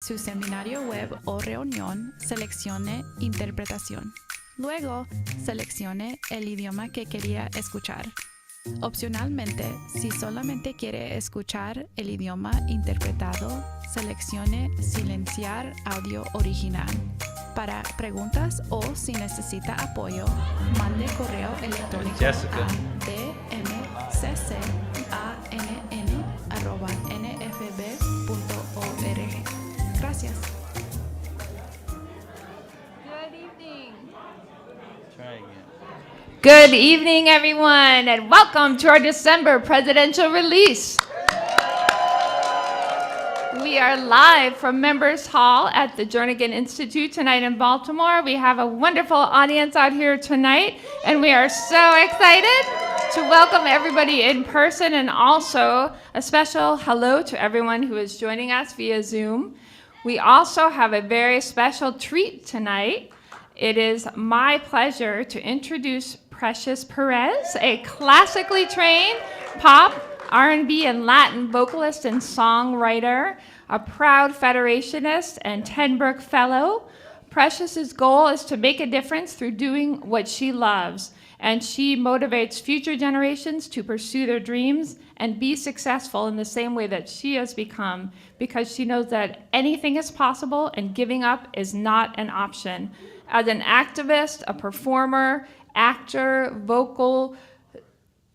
su seminario web o reunión, seleccione Interpretación. Luego, seleccione el idioma que quería escuchar. Opcionalmente, si solamente quiere escuchar el idioma interpretado, seleccione Silenciar audio original. Para preguntas o si necesita apoyo, mande correo electrónico Jessica. a dmccann@nfb.org. Gracias. Good evening. Try again. Good evening, everyone, and welcome to our December presidential release. We are live from Members Hall at the Jernigan Institute tonight in Baltimore. We have a wonderful audience out here tonight, and we are so excited to welcome everybody in person, and also a special hello to everyone who is joining us via Zoom. We also have a very special treat tonight. It is my pleasure to introduce Precious Perez, a classically trained pop, R&B, and Latin vocalist and songwriter, a proud Federationist and Tenbrook Fellow. Precious's goal is to make a difference through doing what she loves, and she motivates future generations to pursue their dreams and be successful in the same way that she has become, because she knows that anything is possible and giving up is not an option. As an activist, a performer, actor, vocal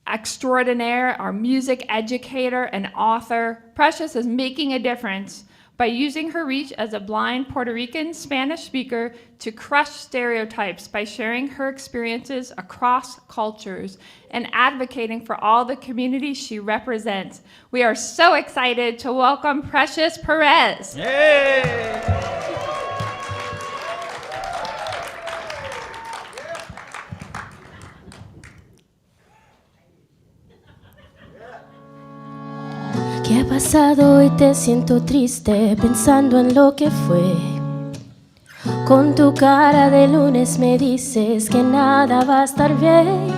extraordinaire, our music educator, and author, Precious is making a difference by using her reach as a blind Puerto Rican Spanish speaker to crush stereotypes by sharing her experiences across cultures and advocating for all the communities she represents. We are so excited to welcome Precious Perez. Yay! ¿Qué ha pasado hoy? Te siento triste pensando en lo que fue. Con tu cara de lunes me dices que nada va a estar bien.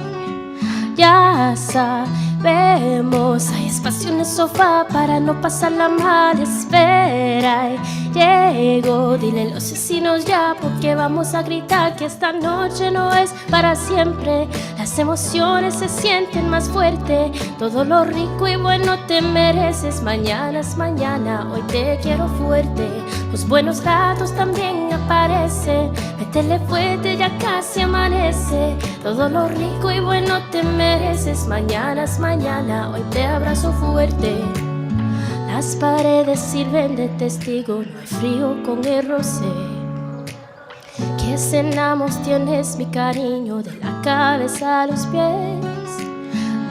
Ya sabemos, hay espacio en el sofá para no pasarla mal. Espera y llego, dile a los asesinos ya, porque vamos a gritar que esta noche no es para siempre. Las emociones se sienten más fuerte, todo lo rico y bueno te mereces. Mañana es mañana, hoy te quiero fuerte. Los buenos ratos también aparecen, métele fuerte, ya casi amanece. Todo lo rico y bueno te mereces. Mañana es mañana, hoy te abrazo fuerte. Las paredes sirven de testigo, no hay frío con el rocé. Que cenamos tienes mi cariño, de la cabeza a los pies.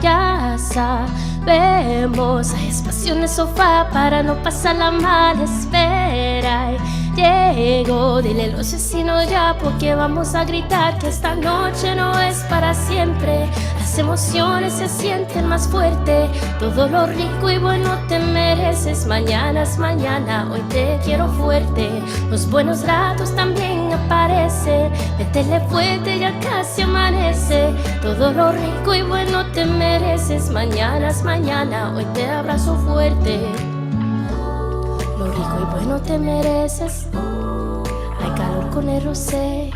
Ya sabemos, hay espacio en el sofá para no pasarla mal. Espera y llego, dile a los vecinos ya, porque vamos a gritar que esta noche no es para siempre. Las emociones se sienten más fuerte, todo lo rico y bueno te mereces. Mañana es mañana, hoy te quiero fuerte. Los buenos ratos también aparecen, métele fuerte, ya casi amanece. Todo lo rico y bueno te mereces. Mañana es mañana, hoy te abrazo fuerte. Lo rico y bueno te mereces. Hay calor con el rosé,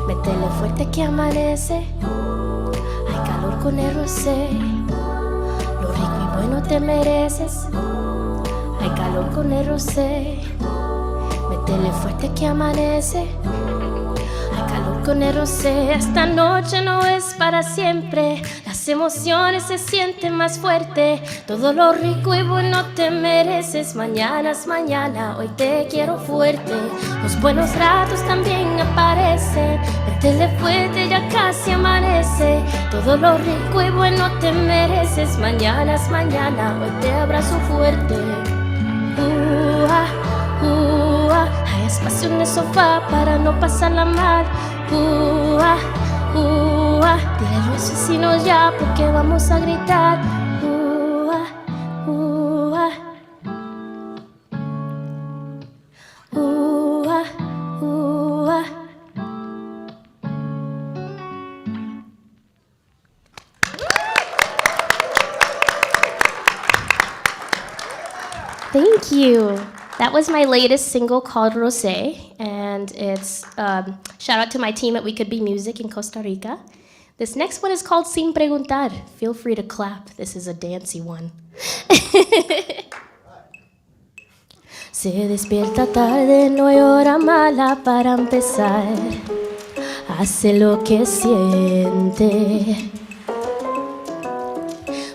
métele fuerte que amanece. Hay calor con el rosé, lo rico y bueno te mereces. Hay calor con el rosé, métele fuerte que amanece. Hay calor con el rosé, esta noche no es para siempre. Las emociones se sienten más fuerte, todo lo rico y bueno te mereces. Mañana es mañana, hoy te quiero fuerte. Los buenos ratos también aparecen, métele fuerte, ya casi amanece. Todo lo rico y bueno te mereces. Mañana es mañana, hoy te abrazo fuerte. Hay espacio en el sofá para no pasarla mal. Dile a los vecinos ya, porque vamos a gritar. Thank you. That was my latest single called Rosé, and it's shout out to my team at We Could Be Music in Costa Rica. This next one is called Sin Preguntar. Feel free to clap. This is a dancey one. Se despierta tarde, no hay hora mala para empezar. Hace lo que siente.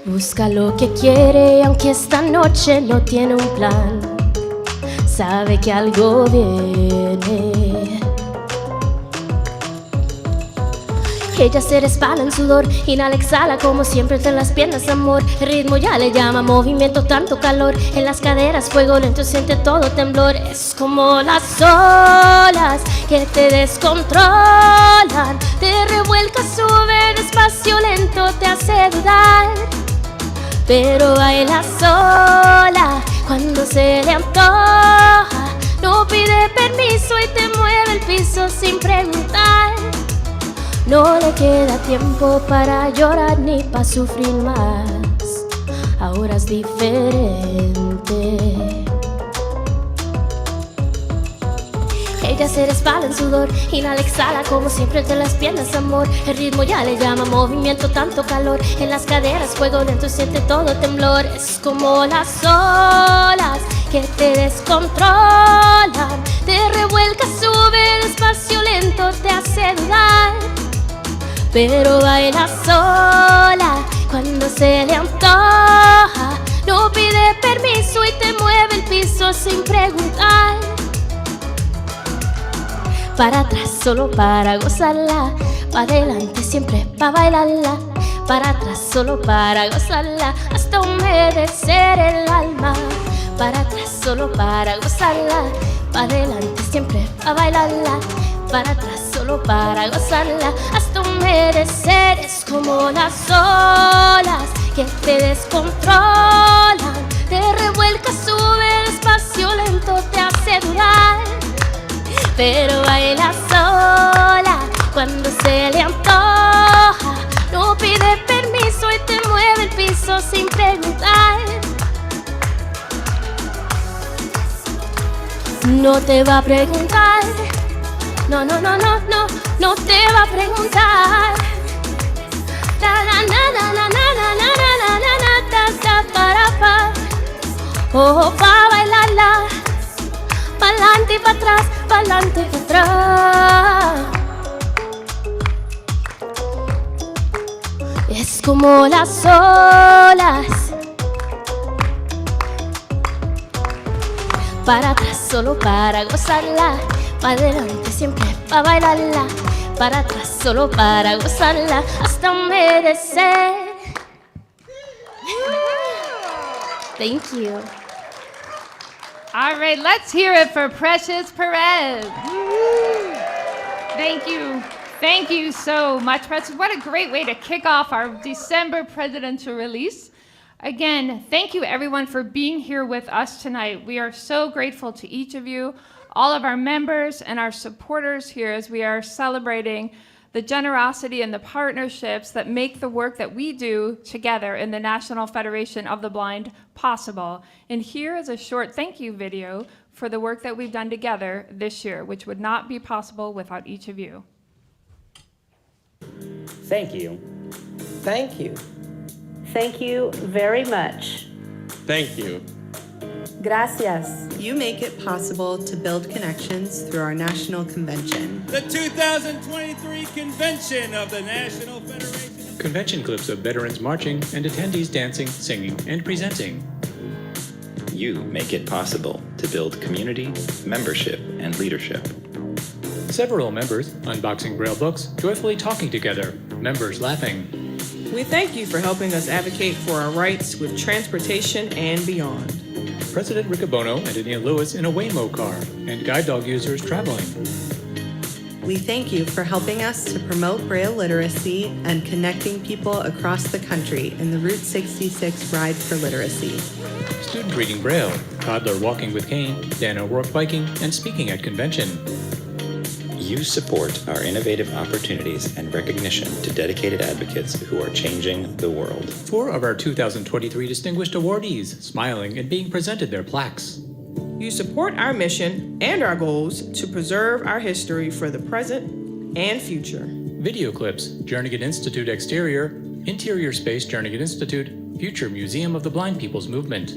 Busca lo que quiere, aunque esta noche no tiene un plan. Sabe que algo viene. Ella se resbala en sudor, inhala, exhala como siempre entre las piernas, amor. El ritmo ya le llama movimiento, tanto calor. En las caderas, fuego lento, siente todo temblor. Es como las olas que te descontrolan. Te revuelca, sube despacio, lento, te hace dudar. Pero baila sola cuando se le antoja. No pide permiso y te mueve el piso sin preguntar. No le queda tiempo para llorar ni para sufrir más. Ahora es diferente. Ella se resbala en sudor, inhala, exhala como siempre entre las piernas, amor. El ritmo ya le llama movimiento, tanto calor. En las caderas, fuego lento, siente todo temblor. Es como las olas que te descontrolan. Te revuelca, sube despacio, lento, te hace dudar. Pero baila sola cuando se le antoja. No pide permiso y te mueve el piso sin preguntar. Para atrás solo para gozarla, para adelante siempre para bailarla. Para atrás solo para gozarla, hasta humedecer el alma. Para atrás solo para gozarla, para adelante siempre para bailarla. Para atrás solo para gozarla, hasta humedecer. Es como las olas que te descontrolan. Te revuelca, sube despacio, lento, te hace dudar. Pero baila sola cuando se le antoja. No pide permiso y te mueve el piso sin preguntar. No te va a preguntar. No, no, no, no, no, no te va a preguntar. Na, na, na, na, na, na, na, na, na, na, na, ta, ta, para, pa. Oh, pa' bailarla. Pa'lante y pa' atrás, pa'lante y pa' atrás. Es como las olas. Para atrás solo para gozarla. Para adelante siempre para bailarla. Para atrás solo para gozarla, hasta humedecer. Thank you. All right, let's hear it for Precious Perez. Thank you. Thank you so much, Precious. What a great way to kick off our December presidential release. Again, thank you everyone for being here with us tonight. We are so grateful to each of you, all of our members and our supporters here as we are celebrating the generosity and the partnerships that make the work that we do together in the National Federation of the Blind possible. And here is a short thank you video for the work that we've done together this year, which would not be possible without each of you. Thank you. Thank you. Thank you very much. Thank you. Gracias. You make it possible to build connections through our national convention. The 2023 convention of the National Federation. Convention clips of veterans marching and attendees dancing, singing, and presenting. You make it possible to build community, membership, and leadership. Several members unboxing Braille books, joyfully talking together, members laughing. We thank you for helping us advocate for our rights with transportation and beyond. President Riccobono and Anita Lewis in a Waymo car, and guide dog users traveling. We thank you for helping us to promote Braille literacy and connecting people across the country in the Route 66 Ride for Literacy. Student reading Braille, toddler walking with cane, Dan O'Rourke biking, and speaking at convention. You support our innovative opportunities and recognition to dedicated advocates who are changing the world. 4 of our 2023 distinguished awardees smiling and being presented their plaques. You support our mission and our goals to preserve our history for the present and future. Video clips, Jernigan Institute exterior, interior space Jernigan Institute, future Museum of the Blind People's Movement.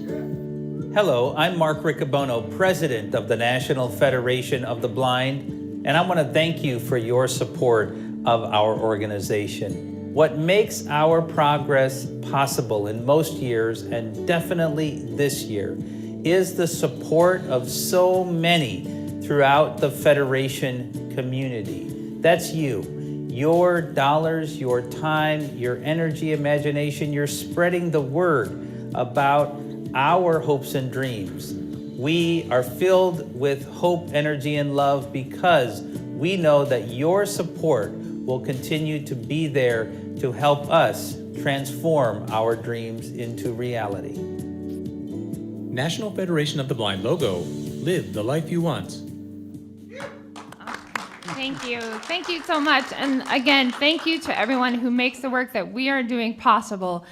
Hello, I'm Mark Riccobono, President of the National Federation of the Blind, and I want to thank you for your support of our organization. What makes our progress possible in most years, and definitely this year, is the support of so many throughout the Federation community. That's you. Your dollars, your time, your energy, imagination, you're spreading the word about our hopes and dreams. We are filled with hope, energy, and love because we know that your support will continue to be there to help us transform our dreams into reality. National Federation of the Blind logo. Live the life you want. Thank you. Thank you so much. And again, thank you to everyone who makes the work that we are doing possible.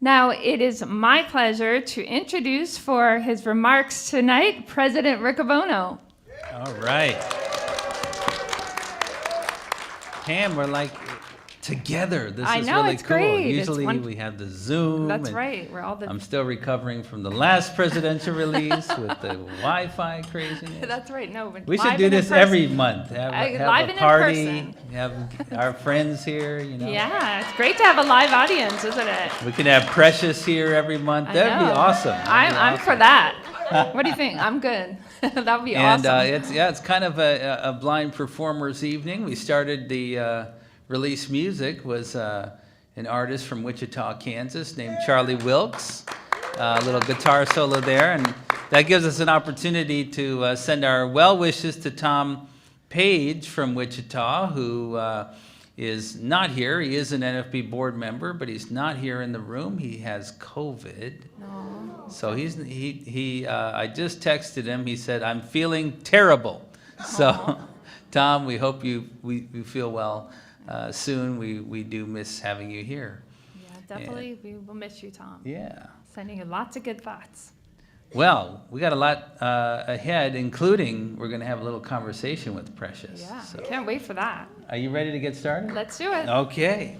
Now, it is my pleasure to introduce for his remarks tonight, President Riccobono. All right. Pam, we're like together. This I is know, really it's cool. great. Usually we have the Zoom. That's and right. We're all the. I'm still recovering from the last presidential release with the Wi-Fi craziness. That's right. No, but We should live do and in this every person. month. Have Live a and in party. person. Have our friends here. You know. Yeah, it's great to have a live audience, isn't it? We can have Precious here every month. I That'd be know. awesome. I'm for that. What do you think? I'm good. That'd be And awesome. it's kind of a blind performers evening. We started the release music was an artist from Wichita, Kansas named Charlie Wilkes. A little guitar solo there, and that gives us an opportunity to send our well wishes to Tom Page from Wichita, who is not here. He is an NFB board member, but he's not here in the room. He has COVID. No. So I just texted him. He said, "I'm feeling terrible." So, Tom, we hope you feel well soon. We do miss having you here. Yeah, definitely. We will miss you, Tom. Yeah. Sending you lots of good thoughts. Well, we got a lot ahead, including we're going to have a little conversation with Precious. Yeah, So, can't wait for that. are you ready to get started? Let's do it. Okay.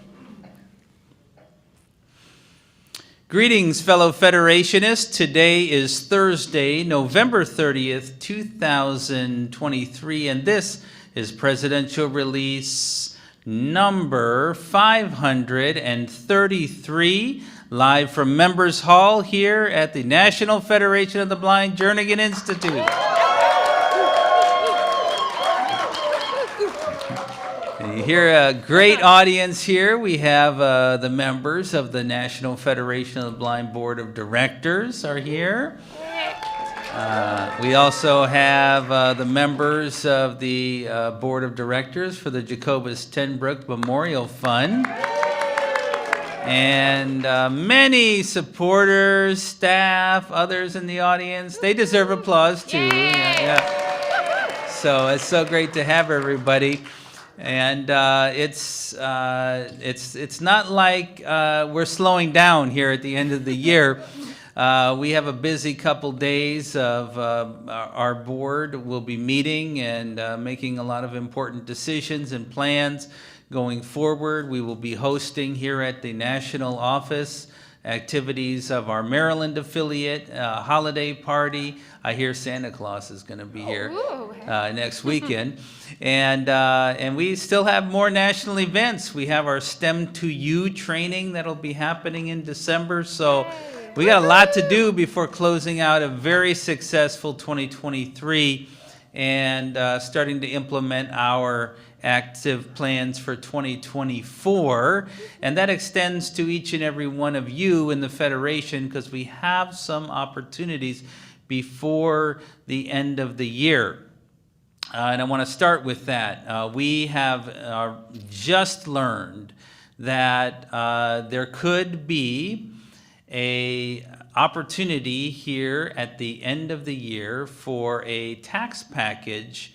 Greetings, fellow Federationists. Today is Thursday, November 30th, 2023, and this is Presidential Release number 533, live from Members Hall here at the National Federation of the Blind Jernigan Institute. You hear a great audience here. We have the members of the National Federation of the Blind Board of Directors are here. We also have the members of the Board of Directors for the Jacobus Tenbrook Memorial Fund. And many supporters, staff, others in the audience. They deserve applause too. Yeah. So it's so great to have everybody. And it's not like we're slowing down here at the end of the year. We have a busy couple days of our board will be meeting and making a lot of important decisions and plans going forward. We will be hosting here at the national office activities of our Maryland affiliate, holiday party. I hear Santa Claus is going to be here next weekend. And we still have more national events. We have our STEM to You training that'll be happening in December. So we got a lot to do before closing out a very successful 2023 and starting to implement our active plans for 2024. And that extends to each and every one of you in the Federation because we have some opportunities before the end of the year. And I want to start with that. We have just learned that there could be an opportunity here at the end of the year for a tax package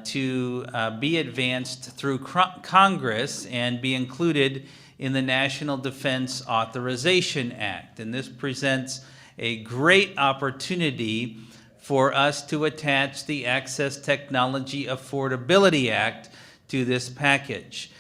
to be advanced through Congress and be included in the National Defense Authorization Act. And this presents a great opportunity for us to attach the Access Technology Affordability Act to this package.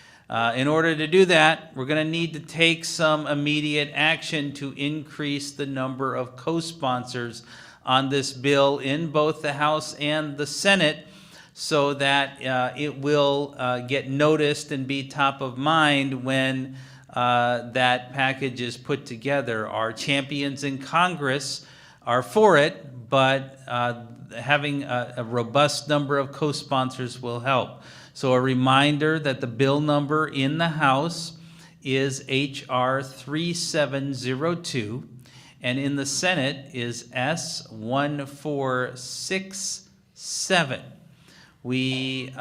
In order to do that, we're going to need to take some immediate action to increase the number of co-sponsors on this bill in both the House and the Senate, so that it will get noticed and be top of mind when that package is put together. Our champions in Congress are for it, but having a robust number of co-sponsors will help. So a reminder that the bill number in the House is H.R. 3702, and in the Senate is S1467. We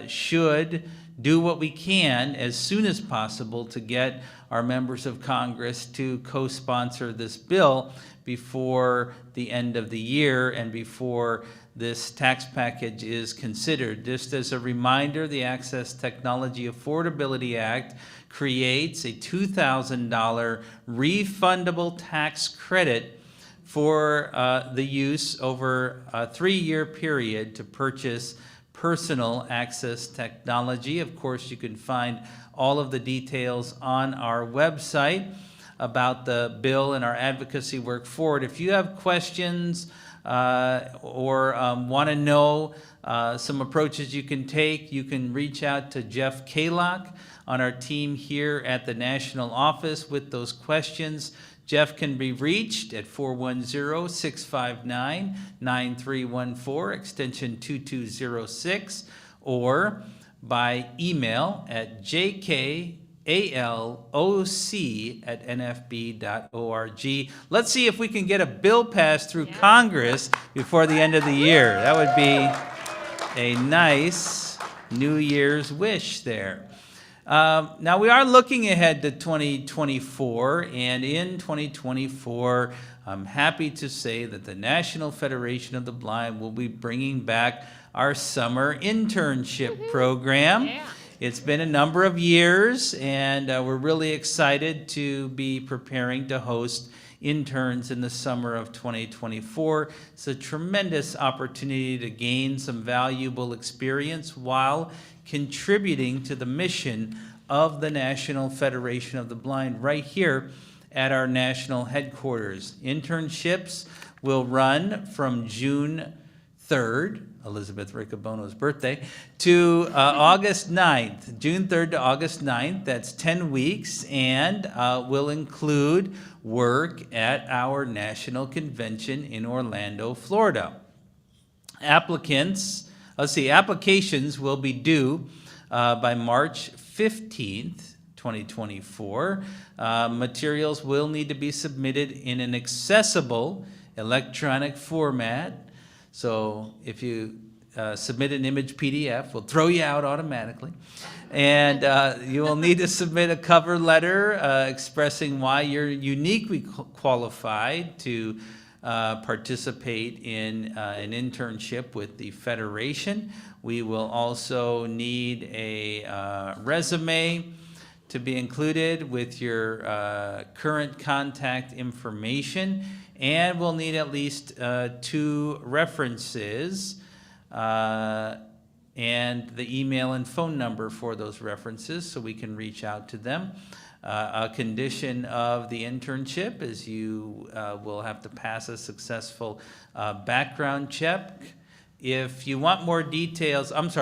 should do what we can as soon as possible to get our members of Congress to co-sponsor this bill before the end of the year and before this tax package is considered. Just as a reminder, the Access Technology Affordability Act creates a $2,000 refundable tax credit for the use over a 3-year period to purchase personal access technology. Of course, you can find all of the details on our website about the bill and our advocacy work for it. If you have questions or want to know some approaches you can take, you can reach out to Jeff Kalock on our team here at the national office with those questions. Jeff can be reached at 410-659-9314, extension 2206, or by email at jkaloc@nfb.org. Let's see if we can get a bill passed through Congress before the end of the year. That would be a nice New Year's wish there. Now, we are looking ahead to 2024, and in 2024, I'm happy to say that the National Federation of the Blind will be bringing back our summer internship program. Yeah. It's been a number of years, and we're really excited to be preparing to host interns in the summer of 2024. It's a tremendous opportunity to gain some valuable experience while contributing to the mission of the National Federation of the Blind right here at our national headquarters. Internships will run from June 3rd, Elizabeth Riccobono's birthday, to August 9th, June 3rd to August 9th. That's 10 weeks, and will include work at our national convention in Orlando, Florida. Applications will be due by March 15th, 2024. Materials will need to be submitted in an accessible electronic format. So if you submit an image PDF, we'll throw you out automatically. And you will need to submit a cover letter expressing why you're uniquely qualified to participate in an internship with the Federation. We will also need a resume to be included with your current contact information, and we'll need at least 2 references and the email and phone number for those references so we can reach out to them. A condition of the internship is you will have to pass a successful background check. If you want more details about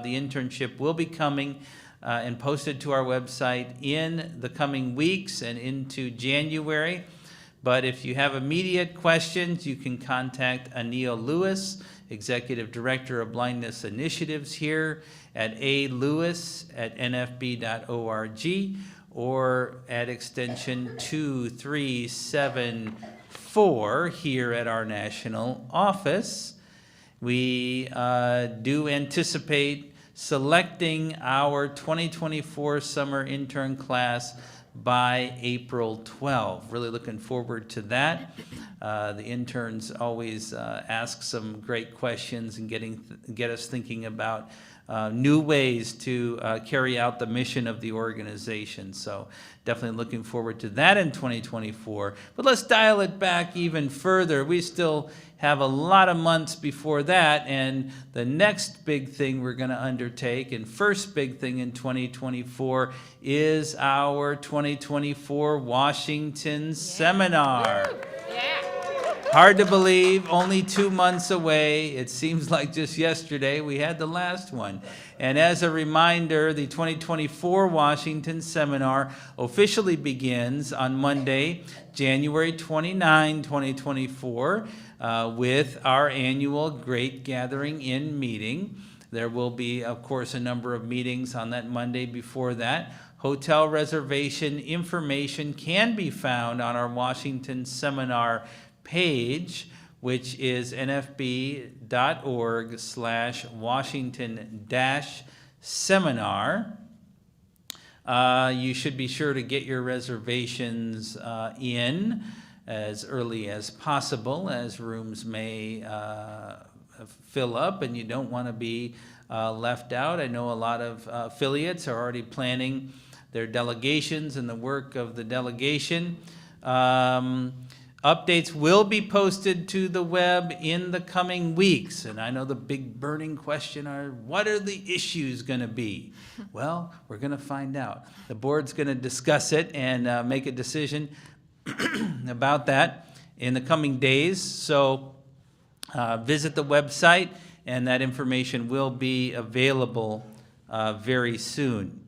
the internship will be coming and posted to our website in the coming weeks and into January. But if you have immediate questions, you can contact Anil Lewis, Executive Director of Blindness Initiatives here at alewis@nfb.org or at extension 2374 here at our national office. We do anticipate selecting our 2024 summer intern class by April 12. Really looking forward to that. The interns always ask some great questions and get us thinking about new ways to carry out the mission of the organization. So definitely looking forward to that in 2024. But let's dial it back even further. We still have a lot of months before that, and the next big thing we're going to undertake, and first big thing in 2024, is our 2024 Washington Seminar. Hard to believe, only 2 months away. It seems like just yesterday we had the last one. And as a reminder, the 2024 Washington Seminar officially begins on Monday, January 29, 2024, with our annual Great Gathering In meeting. There will be, of course, a number of meetings on that Monday before that. Hotel reservation information can be found on our Washington Seminar page, which is nfb.org/Washington-seminar. You should be sure to get your reservations in as early as possible, as rooms may fill up and you don't want to be left out. I know a lot of affiliates are already planning their delegations and the work of the delegation. Updates will be posted to the web in the coming weeks. And I know the big burning question are, what are the issues going to be? Well, we're going to find out. The board's going to discuss it and make a decision about that in the coming days. So visit the website, and that information will be available very soon.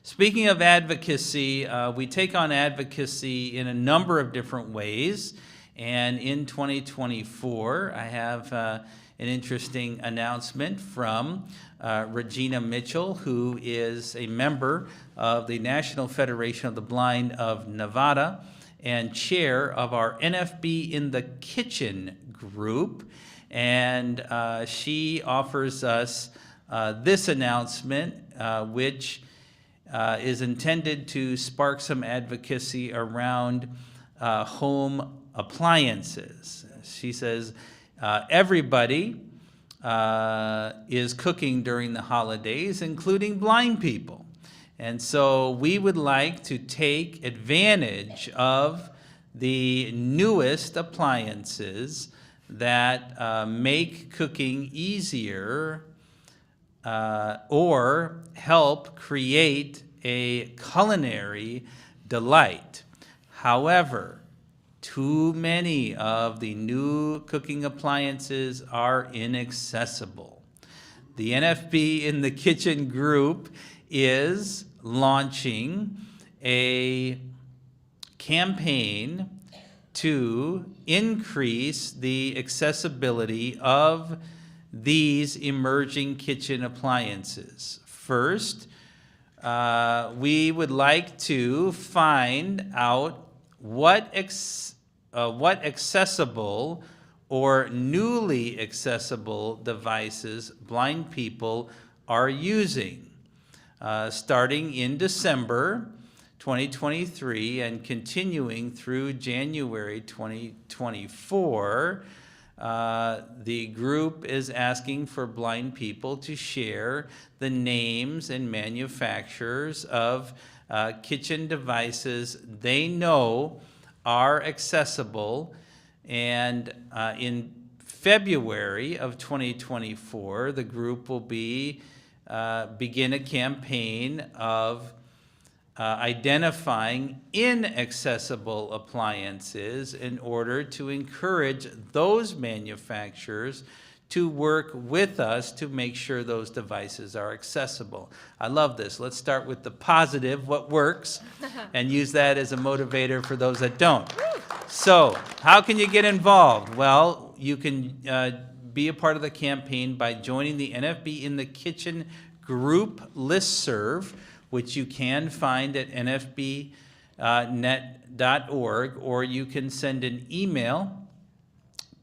Speaking of advocacy, we take on advocacy in a number of different ways. And in 2024, I have an interesting announcement from Regina Mitchell, who is a member of the National Federation of the Blind of Nevada and chair of our NFB in the Kitchen group. And she offers us this announcement, which is intended to spark some advocacy around home appliances. She says, everybody is cooking during the holidays, including blind people. And so we would like to take advantage of the newest appliances that make cooking easier or help create a culinary delight. However, too many of the new cooking appliances are inaccessible. The NFB in the Kitchen group is launching a campaign to increase the accessibility of these emerging kitchen appliances. First, we would like to find out what accessible or newly accessible devices blind people are using. Starting in December 2023 and continuing through January 2024, the group is asking for blind people to share the names and manufacturers of kitchen devices they know are accessible. And in February of 2024, the group will begin a campaign of identifying inaccessible appliances in order to encourage those manufacturers to work with us to make sure those devices are accessible. I love this. Let's start with the positive, what works, and use that as a motivator for those that don't. So, how can you get involved? Well, you can be a part of the campaign by joining the NFB in the Kitchen group listserv, which you can find at nfbnet.org, or you can send an email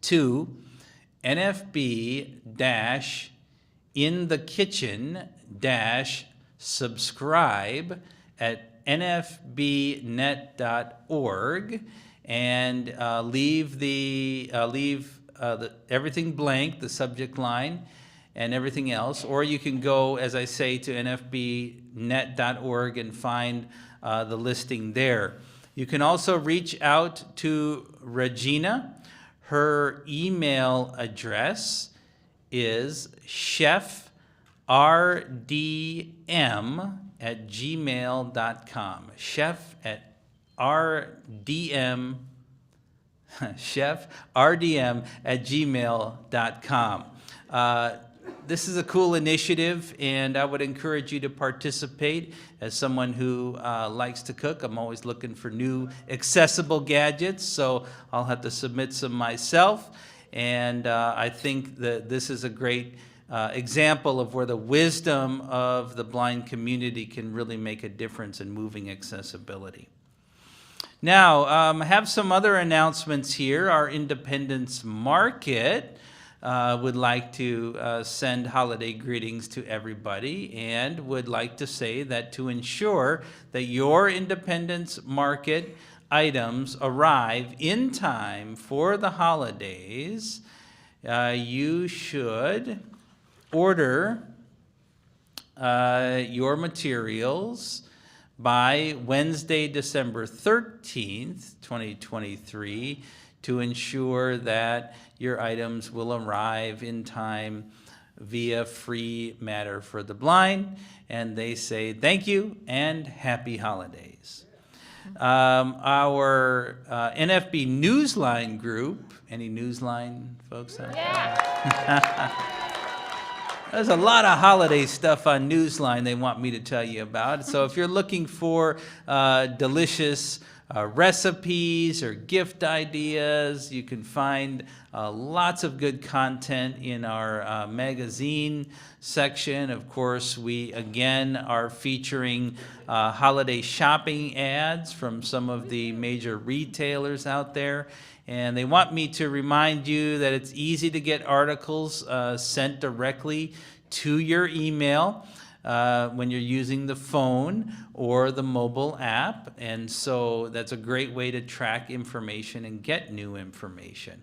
to nfb-in-the-kitchen-subscribe at nfbnet.org, and leave everything blank, the subject line, and everything else, or you can go, as I say, to nfbnet.org and find the listing there. You can also reach out to Regina. Her email address is chefrdm@gmail.com. chefrdm@gmail.com. This is a cool initiative, and I would encourage you to participate. As someone who likes to cook, I'm always looking for new accessible gadgets, so I'll have to submit some myself. And I think that this is a great example of where the wisdom of the blind community can really make a difference in moving accessibility. Now, I have some other announcements here. Our Independence Market would like to send holiday greetings to everybody, and would like to say that to ensure that your Independence Market items arrive in time for the holidays, you should order your materials by Wednesday, December 13th, 2023, to ensure that your items will arrive in time via Free Matter for the Blind. And they say thank you and happy holidays. Our NFB Newsline group, any Newsline folks out there? Yeah. There's a lot of holiday stuff on Newsline they want me to tell you about. So if you're looking for delicious recipes or gift ideas, you can find lots of good content in our magazine section. Of course, we again are featuring holiday shopping ads from some of the major retailers out there. And they want me to remind you that it's easy to get articles sent directly to your email when you're using the phone or the mobile app. And so that's a great way to track information and get new information.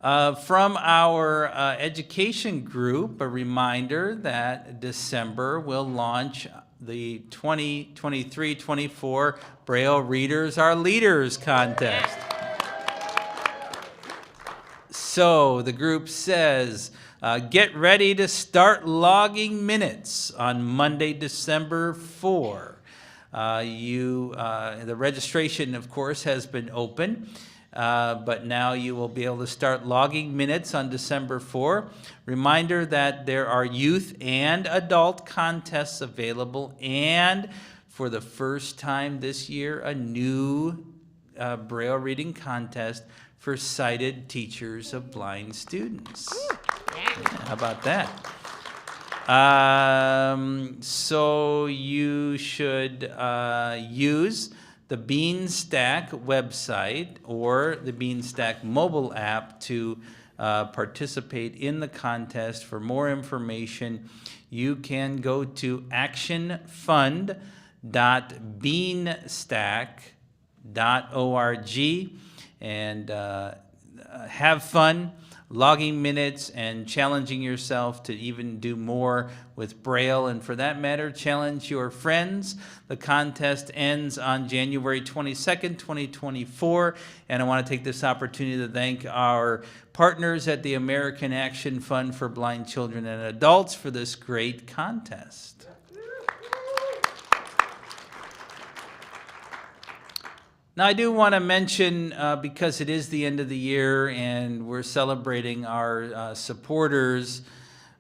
From our education group, a reminder that December will launch the 2023-24 Braille Readers Are Leaders contest. So the group says, get ready to start logging minutes on Monday, December 4. The registration, of course, has been open, but now you will be able to start logging minutes on December 4. Reminder that there are youth and adult contests available, and for the first time this year, a new Braille reading contest for sighted teachers of blind students. Yeah, how about that? So you should use the Beanstack website or the Beanstack mobile app to participate in the contest. For more information, you can go to actionfund.beanstack.org and have fun logging minutes and challenging yourself to even do more with Braille, and for that matter, challenge your friends. The contest ends on January 22nd, 2024, and I want to take this opportunity to thank our partners at the American Action Fund for Blind Children and Adults for this great contest. Now, I do want to mention, because it is the end of the year and we're celebrating our supporters,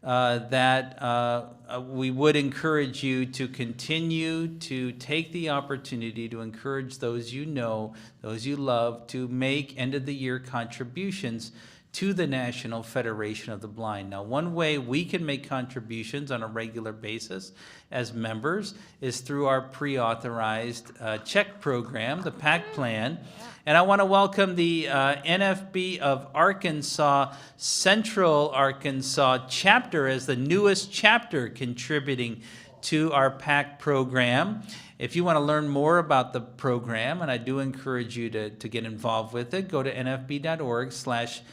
that we would encourage you to continue to take the opportunity to encourage those you know, those you love, to make end-of-the-year contributions to the National Federation of the Blind. Now, one way we can make contributions on a regular basis as members is through our pre-authorized check program, the PAC plan. And I want to welcome the NFB of Arkansas, Central Arkansas chapter as the newest chapter contributing to our PAC program. If you want to learn more about the program, and I do encourage you to get involved with it, go to nfb.org/PAC.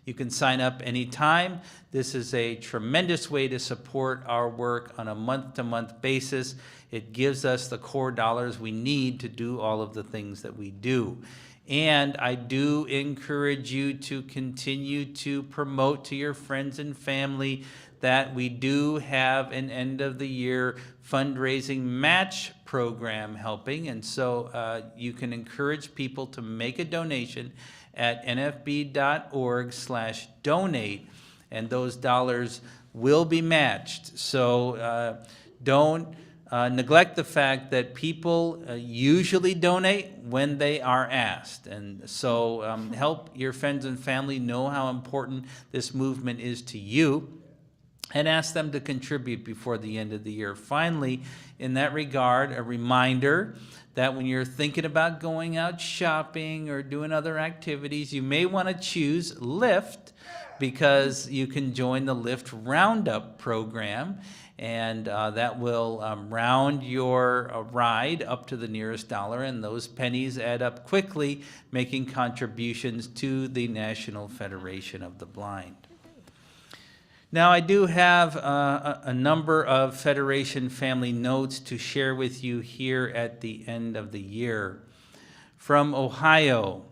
You can sign up anytime. This is a tremendous way to support our work on a month-to-month basis. It gives us the core dollars we need to do all of the things that we do. And I do encourage you to continue to promote to your friends and family that we do have an end-of-the-year fundraising match program helping. And so you can encourage people to make a donation at nfb.org/donate, and those dollars will be matched. So don't neglect the fact that people usually donate when they are asked. And so help your friends and family know how important this movement is to you, and ask them to contribute before the end of the year. Finally, in that regard, a reminder that when you're thinking about going out shopping or doing other activities, you may want to choose Lyft, because you can join the Lyft Roundup program, and that will round your ride up to the nearest dollar, and those pennies add up quickly, making contributions to the National Federation of the Blind. Now, I do have a number of Federation family notes to share with you here at the end of the year. From Ohio,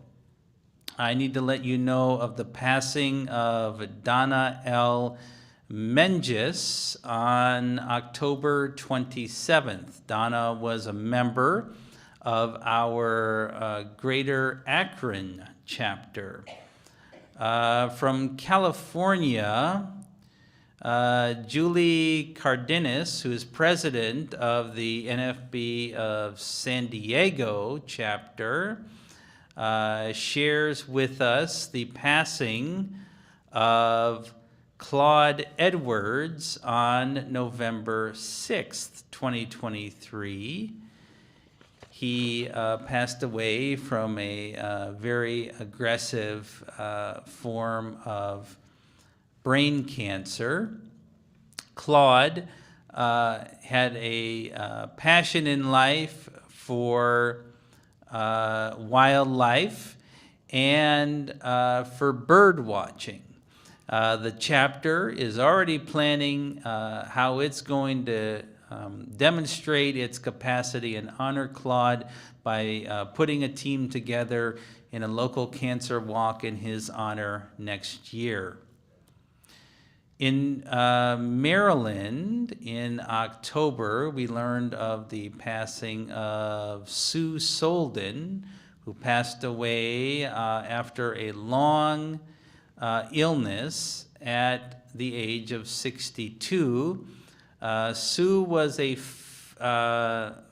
I need to let you know of the passing of Donna L. Menges on October 27th. Donna was a member of our Greater Akron chapter. From California, Julie Cardenas, who is president of the NFB of San Diego chapter, shares with us the passing of Claude Edwards on November 6th, 2023. He passed away from a very aggressive form of brain cancer. Claude had a passion in life for wildlife and for bird watching. The chapter is already planning how it's going to demonstrate its capacity and honor Claude by putting a team together in a local cancer walk in his honor next year. In Maryland, in October, we learned of the passing of Sue Solden, who passed away after a long illness at the age of 62. Sue was a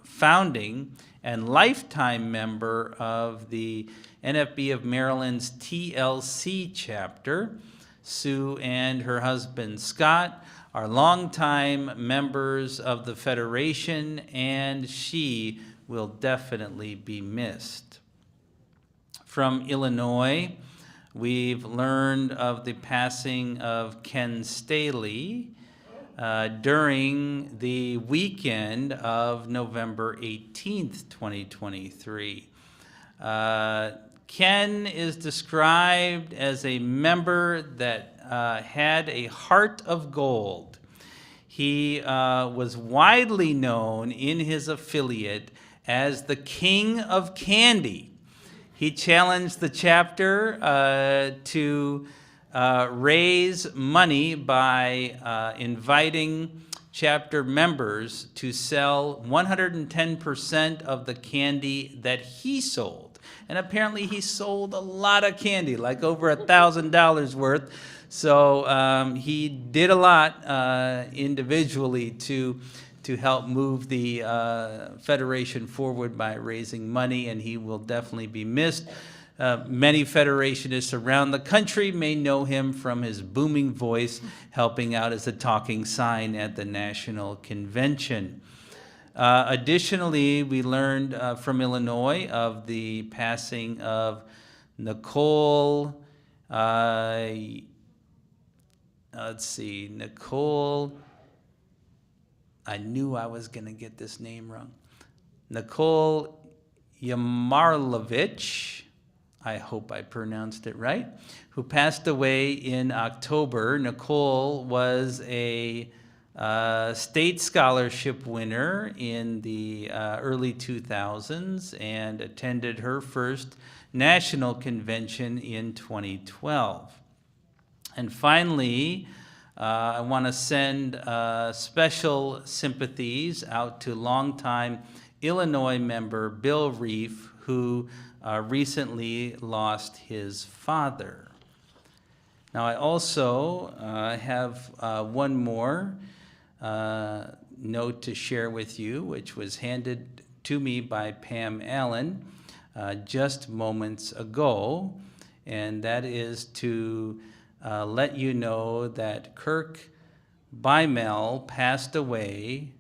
founding and lifetime member of the NFB of Maryland's TLC chapter. Sue and her husband Scott are longtime members of the Federation, and she will definitely be missed. From Illinois, we've learned of the passing of Ken Staley during the weekend of November 18th, 2023. Ken is described as a member that had a heart of gold. He was widely known in his affiliate as the King of Candy. He challenged the chapter to raise money by inviting chapter members to sell 110% of the candy that he sold. And apparently he sold a lot of candy, like over $1,000 worth. So he did a lot individually to help move the Federation forward by raising money, and he will definitely be missed. Many Federationists around the country may know him from his booming voice, helping out as a talking sign at the National Convention. Additionally, we learned from Illinois of the passing of Nicole, Nicole, I knew I was going to get this name wrong. Nicole Yamarlovich I hope I pronounced it right, who passed away in October. Nicole was a state scholarship winner in the early 2000s and attended her first national convention in 2012. And finally, I want to send special sympathies out to longtime Illinois member Bill Reef, who recently lost his father. Now, I also have one more note to share with you, which was handed to me by Pam Allen just moments ago, and that is to let you know that Kirk Bymel passed away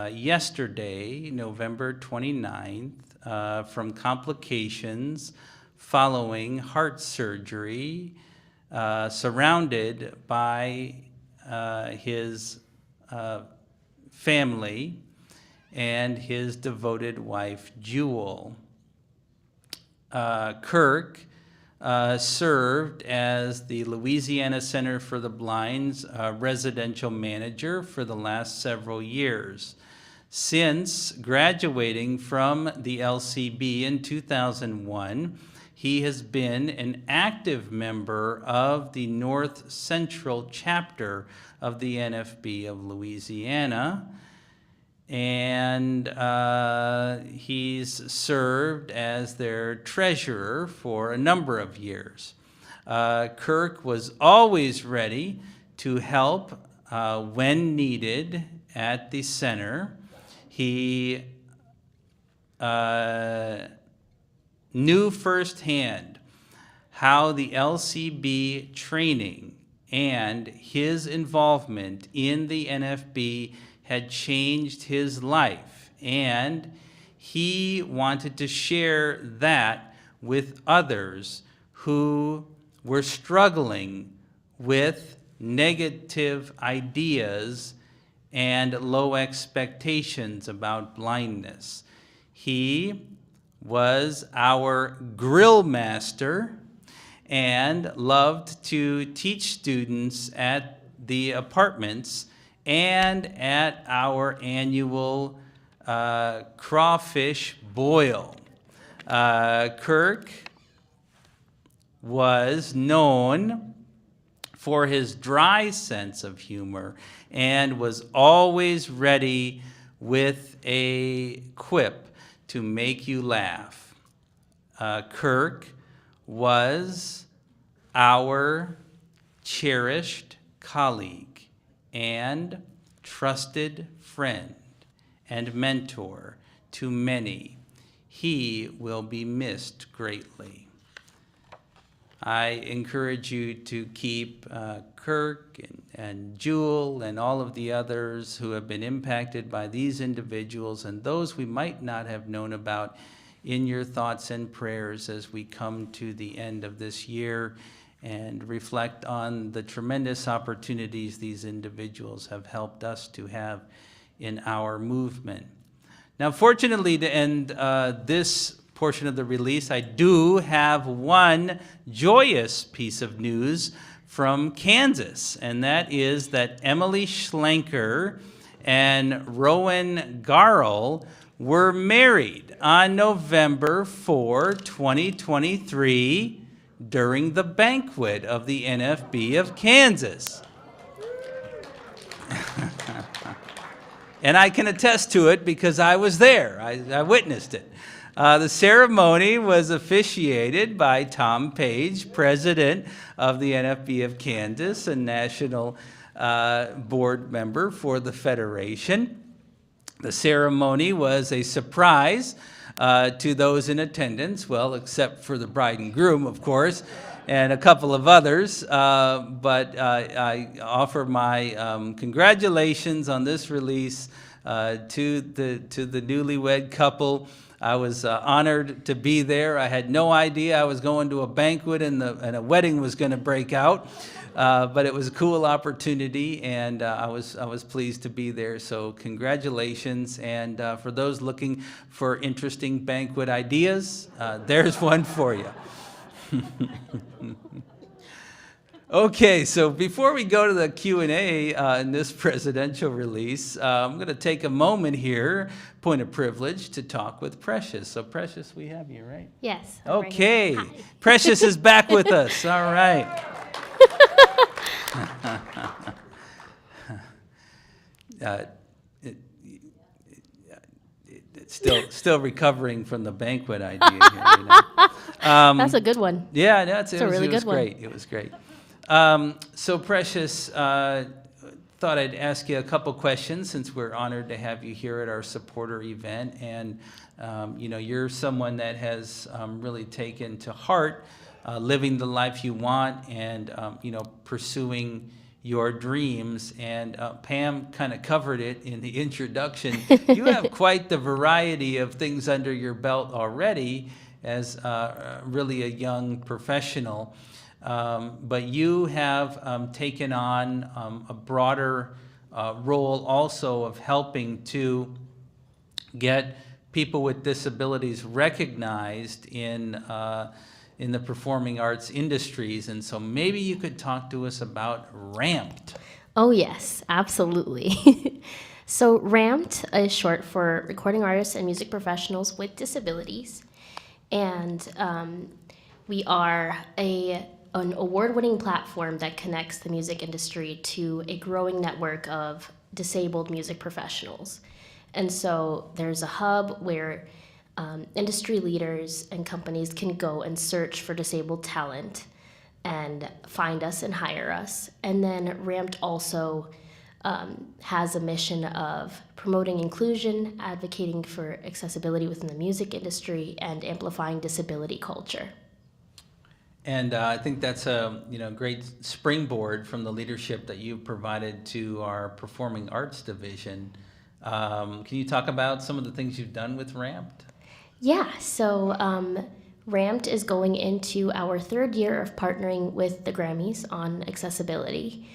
yesterday, November 29th, from complications following heart surgery, surrounded by his family and his devoted wife, Jewel. Kirk served as the Louisiana Center for the Blind's residential manager for the last several years. Since graduating from the LCB in 2001, he has been an active member of the North Central chapter of the NFB of Louisiana, and he's served as their treasurer for a number of years. Kirk was always ready to help when needed at the center. He knew firsthand how the LCB training and his involvement in the NFB had changed his life, and he wanted to share that with others who were struggling with negative ideas and low expectations about blindness. He was our grill master and loved to teach students at the apartments and at our annual crawfish boil. Kirk was known for his dry sense of humor and was always ready with a quip to make you laugh. Kirk was our cherished colleague and trusted friend and mentor to many. He will be missed greatly. I encourage you to keep Kirk and Jewel and all of the others who have been impacted by these individuals and those we might not have known about in your thoughts and prayers as we come to the end of this year and reflect on the tremendous opportunities these individuals have helped us to have in our movement. Now, fortunately, to end this portion of the release, I do have one joyous piece of news from Kansas, and that is that Emily Schlenker and Rowan Garl were married on November 4, 2023, during the banquet of the NFB of Kansas. And I can attest to it because I was there. I witnessed it. The ceremony was officiated by Tom Page, president of the NFB of Kansas and national board member for the Federation. The ceremony was a surprise to those in attendance, well, except for the bride and groom, of course, and a couple of others. But I offer my congratulations on this release to the newlywed couple. I was honored to be there. I had no idea I was going to a banquet and a wedding was going to break out. But it was a cool opportunity, and I was pleased to be there. So congratulations. And for those looking for interesting banquet ideas, there's one for you. Okay, so before we go to the Q&A in this presidential release, I'm going to take a moment here, point of privilege, to talk with Precious. So Precious, we have you, right? Yes. I'm right Okay, here. Hi. Precious is back with us. All right. It's still recovering from the banquet idea here, you know. That's a good one. Yeah, a really good one. Great. It was great. So Precious, thought I'd ask you a couple questions since we're honored to have you here at our supporter event. And, you know, you're someone that has really taken to heart living the life you want and, you know, pursuing your dreams. And Pam kind of covered it in the introduction. You have quite the variety of things under your belt already as really a young professional. But you have taken on a broader role also of helping to get people with disabilities recognized in the performing arts industries. And so maybe you could talk to us about RAMPed. Oh, yes, absolutely. So RAMPed is short for Recording Artists and Music Professionals with Disabilities. And we are an award-winning platform that connects the music industry to a growing network of disabled music professionals. And so there's a hub where industry leaders and companies can go and search for disabled talent and find us and hire us. And then RAMPed also has a mission of promoting inclusion, advocating for accessibility within the music industry, and amplifying disability culture. And I think that's a great springboard from the leadership that you've provided to our performing arts division. Can you talk about some of the things you've done with RAMPed? Yeah, so RAMPed is going into our third year of partnering with the Grammys on accessibility,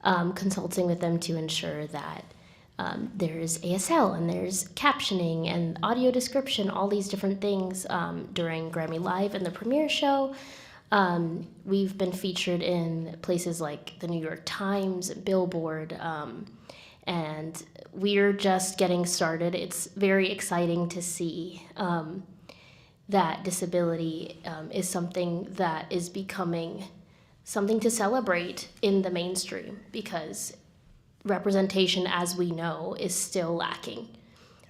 consulting with them to ensure that there's ASL and there's captioning and audio description, all these different things during Grammy Live and the premiere show. We've been featured in places like the New York Times, Billboard, and we're just getting started. It's very exciting to see that disability is something that is becoming something to celebrate in the mainstream, because representation, as we know, is still lacking.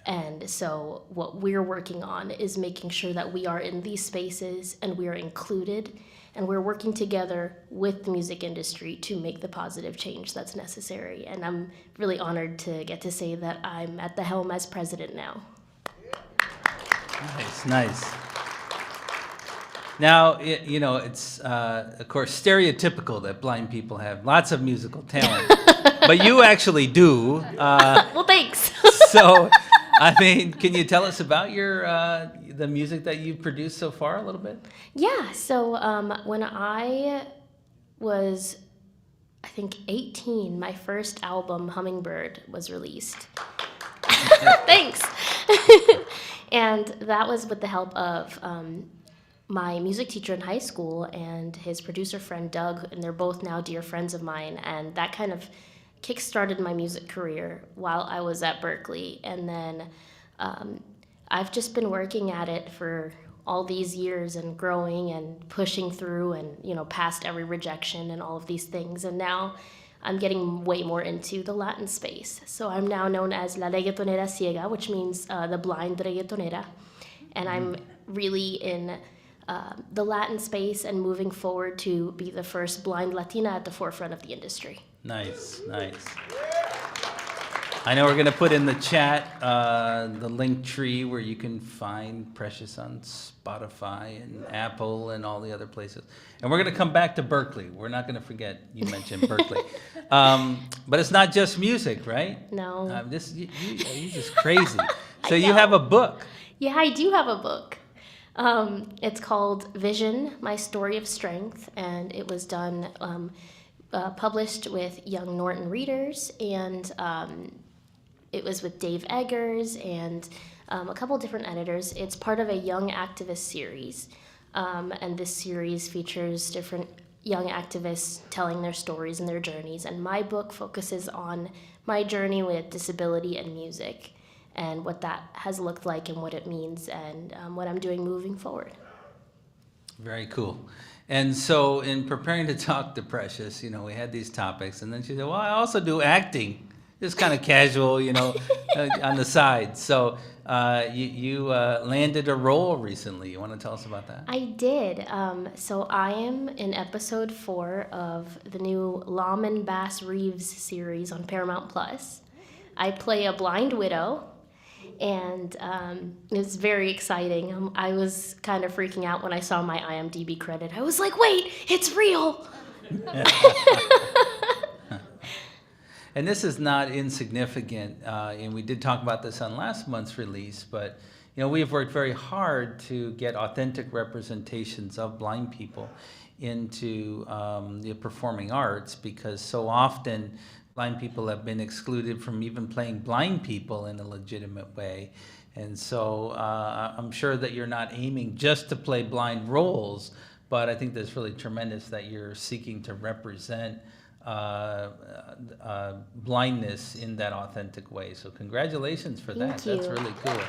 And so what we're working on is making sure that we are in these spaces and we are included, and we're working together with the music industry to make the positive change that's necessary. And I'm really honored to get to say that I'm at the helm as president now. Nice. Now, it's, of course, stereotypical that blind people have lots of musical talent, but you actually do. Well, thanks. So, I mean, can you tell us about the music that you've produced so far a little bit? Yeah, so when I was, I think, 18, my first album, Hummingbird, was released. Thanks. And that was with the help of my music teacher in high school and his producer friend, Doug, and they're both now dear friends of mine. And that kind of kick-started my music career while I was at Berklee. And then I've just been working at it for all these years and growing and pushing through and, past every rejection and all of these things. And now I'm getting way more into the Latin space. So I'm now known as La Reggaetonera Ciega, which means the blind reggaetonera. And I'm really in the Latin space and moving forward to be the first blind Latina at the forefront of the industry. Nice. I know we're going to put in the chat the link tree where you can find Precious on Spotify and Apple and all the other places. And we're going to come back to Berklee. We're not going to forget you mentioned Berklee. But it's not just music, right? No. You're just crazy. So you have a book. Yeah, I do have a book. It's called Vision, My Story of Strength, and it was done, published with Young Norton Readers, and it was with Dave Eggers and a couple different editors. It's part of a Young Activist series And this series features different young activists telling their stories and their journeys. And my book focuses on my journey with disability and music and what that has looked like and what it means and what I'm doing moving forward. Very cool. And so in preparing to talk to Precious, we had these topics, and then she said, well, I also do acting, just kind of casual, on the side. So you landed a role recently. You want to tell us about that? I did. So I am in episode 4 of the new Lawman Bass Reeves series on Paramount Plus. I play a blind widow, and it's very exciting. I was kind of freaking out when I saw my IMDb credit. I was like, wait, it's real! And this is not insignificant, and we did talk about this on last month's release, but we have worked very hard to get authentic representations of blind people into the performing arts, because so often blind people have been excluded from even playing blind people in a legitimate way. And so I'm sure that you're not aiming just to play blind roles, but I think that's really tremendous that you're seeking to represent blindness in that authentic way. So congratulations for that. Thank you. That's really cool.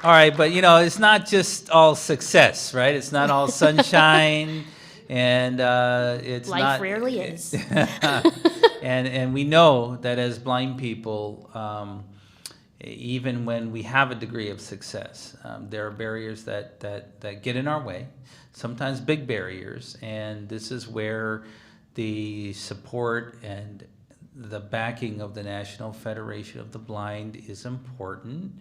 All right, but it's not just all success, right? It's not all sunshine, and it's Life not. rarely is. And we know that as blind people, even when we have a degree of success, there are barriers that get in our way, sometimes big barriers, and this is where the support and the backing of the National Federation of the Blind is important.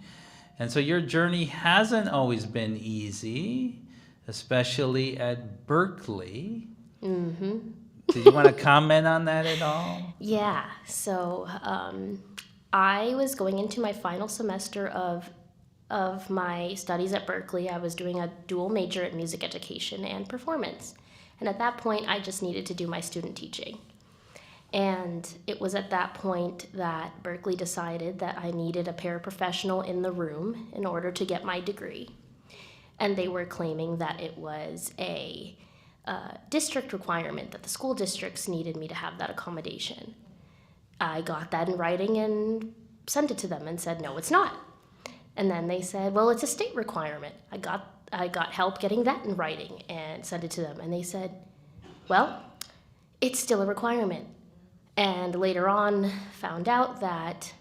And so your journey hasn't always been easy, especially at Berkeley. Mm-hmm. Did you want to comment on that at all? Yeah, so I was going into my final semester of my studies at Berkeley. I was doing a dual major in music education and performance. And at that point, I just needed to do my student teaching. And it was at that point that Berkeley decided that I needed a paraprofessional in the room in order to get my degree. And they were claiming that it was a district requirement, that the school districts needed me to have that accommodation. I got that in writing and sent it to them and said, no, it's not. And then they said, well, it's a state requirement. I got help getting that in writing and sent it to them. And they said, well, it's still a requirement. And later on found out that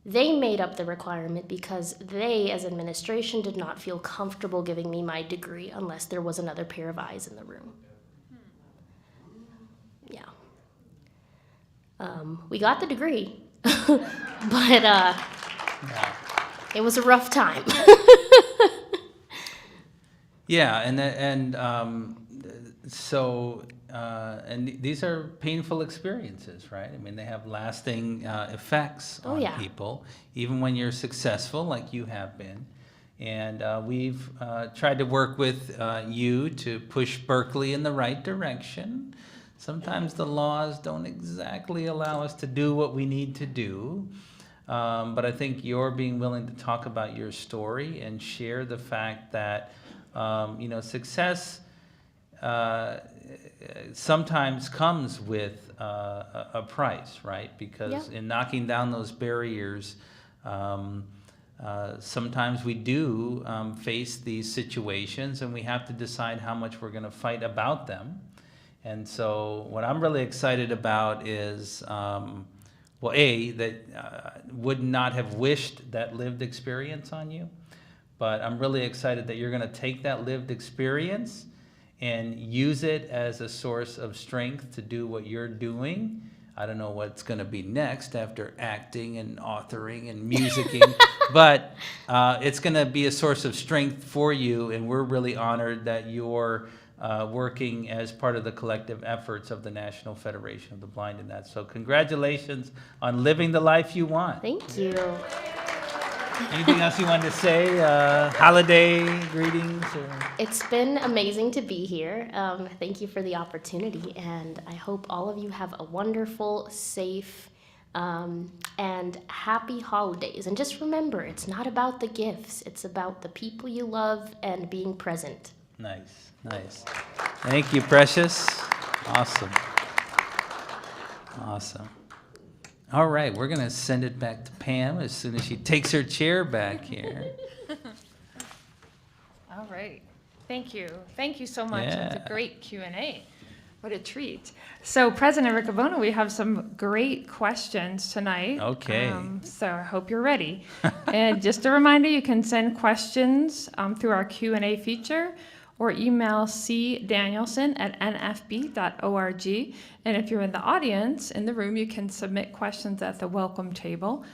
they made up the requirement because they, as administration, did not feel comfortable giving me my degree unless there was another pair of eyes in the room. Yeah. We got the degree, but it was a rough time. Yeah, and these are painful experiences, right? I mean, they have lasting effects on people, even when you're successful, like you have been. And we've tried to work with you to push Berkeley in the right direction. Sometimes the laws don't exactly allow us to do what we need to do. But I think you're being willing to talk about your story and share the fact that, success sometimes comes with a price, right? Because in knocking down those barriers, sometimes we do face these situations, and we have to decide how much we're going to fight about them. And so what I'm really excited about is, that would not have wished that lived experience on you, but I'm really excited that you're going to take that lived experience and use it as a source of strength to do what you're doing. I don't know what's going to be next after acting and authoring and musicking, but it's going to be a source of strength for you, and we're really honored that you're working as part of the collective efforts of the National Federation of the Blind in that. So congratulations on living the life you want. Thank you. Anything else you wanted to say? Holiday greetings? Or? It's been amazing to be here. Thank you for the opportunity, and I hope all of you have a wonderful, safe And happy holidays. And just remember, it's not about the gifts, it's about the people you love and being present. Nice, nice. Thank you, Precious. Awesome. Awesome. All right, we're going to send it back to Pam as soon as she takes her chair back here. All right. Thank you. Thank you so much. It's a great Q&A. What a treat. So, President Riccoboni, we have some great questions tonight. Okay. So I hope you're ready. And just a reminder, you can send questions through our Q&A feature or email cdanielson@nfb.org. And if you're in the audience, in the room, you can submit questions at the welcome table.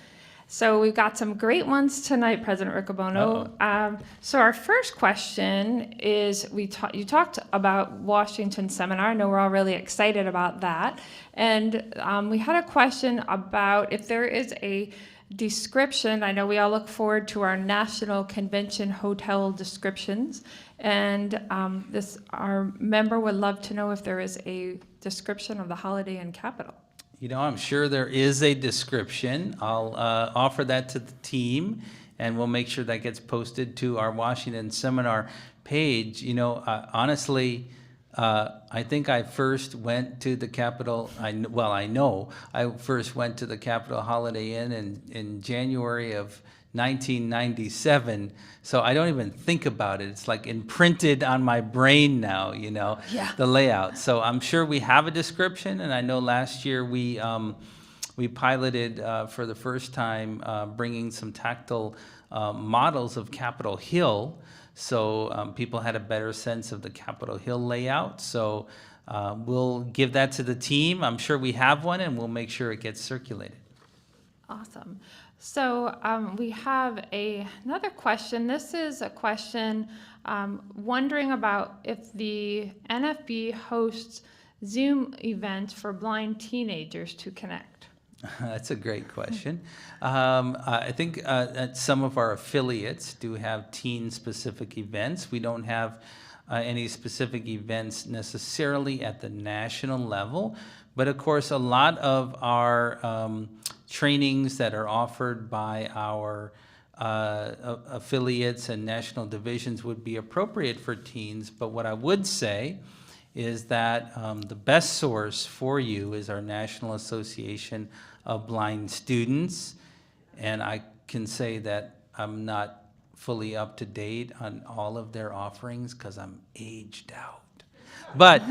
So we've got some great ones tonight, President Riccobono. So our first question is, you talked about Washington Seminar. I know we're all really excited about that. And we had a question about if there is a description. I know we all look forward to our national convention hotel descriptions. And our member would love to know if there is a description of the Holiday Inn Capitol. You know, I'm sure there is a description. I'll offer that to the team, and we'll make sure that gets posted to our Washington Seminar page. You know, honestly, I think I first went to the Capitol, I know I first went to the Capitol Holiday Inn in January of 1997, so I don't even think about it. It's like imprinted on my brain now, you know, the layout. So I'm sure we have a description, and I know last year we piloted for the first time bringing some tactile models of Capitol Hill, so people had a better sense of the Capitol Hill layout. So we'll give that to the team. I'm sure we have one, and we'll make sure it gets circulated. Awesome. So we have another question. This is a question wondering about if the NFB hosts Zoom events for blind teenagers to connect. That's a great question. I think that some of our affiliates do have teen-specific events. We don't have any specific events necessarily at the national level, but of course a lot of our trainings that are offered by our affiliates and national divisions would be appropriate for teens. But what I would say is that the best source for you is our National Association of Blind Students. And I can say that I'm not fully up to date on all of their offerings because I'm aged out. But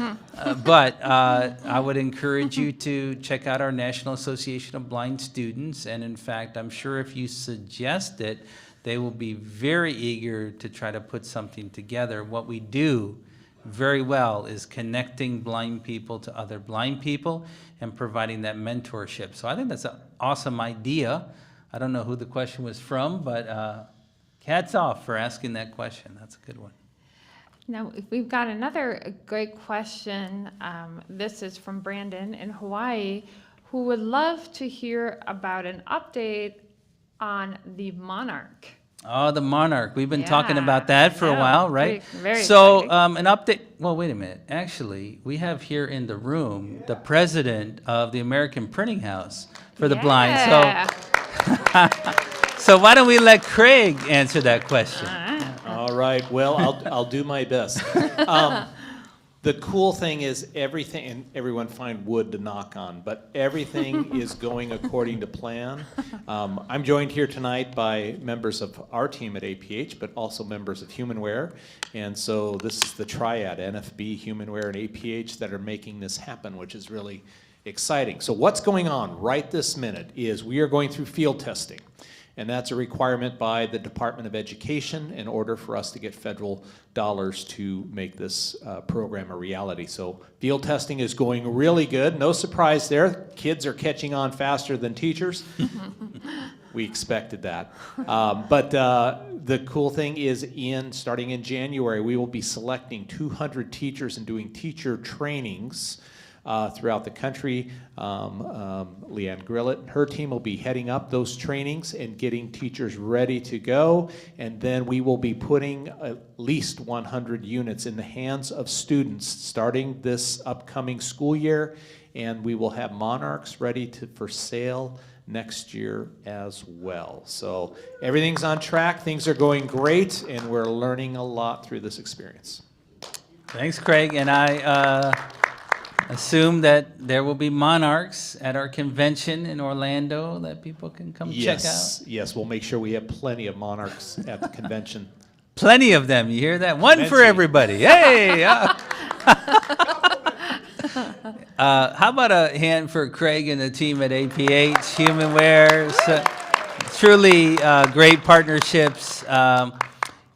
I would encourage you to check out our National Association of Blind Students. And in fact, I'm sure if you suggest it, they will be very eager to try to put something together. What we do very well is connecting blind people to other blind people and providing that mentorship. So I think that's an awesome idea. I don't know who the question was from, but hats off for asking that question. That's a good one. Now, we've got another great question. This is from Brandon in Hawaii, who would love to hear about an update on the Monarch. Oh, the Monarch. We've been talking about that for a while, right? Very so exciting. An update. Well, wait a minute. Actually, we have here in the room the president of the American Printing House for the blind. So why don't we let Craig answer that question? All right. Well, I'll do my best. The cool thing is everything, and everyone find wood to knock on, but everything is going according to plan. I'm joined here tonight by members of our team at APH, but also members of HumanWare. And so this is the triad, NFB, HumanWare, and APH, that are making this happen, which is really exciting. So what's going on right this minute is we are going through field testing. And that's a requirement by the Department of Education in order for us to get federal dollars to make this program a reality. So field testing is going really good. No surprise there. Kids are catching on faster than teachers. We expected that. But the cool thing is starting in January, we will be selecting 200 teachers and doing teacher trainings throughout the country. Leanne Grillett and her team will be heading up those trainings and getting teachers ready to go. And then we will be putting at least 100 units in the hands of students starting this upcoming school year And we will have monarchs ready for sale next year as well. So everything's on track, things are going great, and we're learning a lot through this experience. Thanks, Craig. And I assume that there will be monarchs at our convention in Orlando that people can come check out. Yes, we'll make sure we have plenty of monarchs at the convention. Plenty of them. You hear that? One for Plenty. everybody. Hey! How about a hand for Craig and the team at APH Humanware? Truly great partnerships.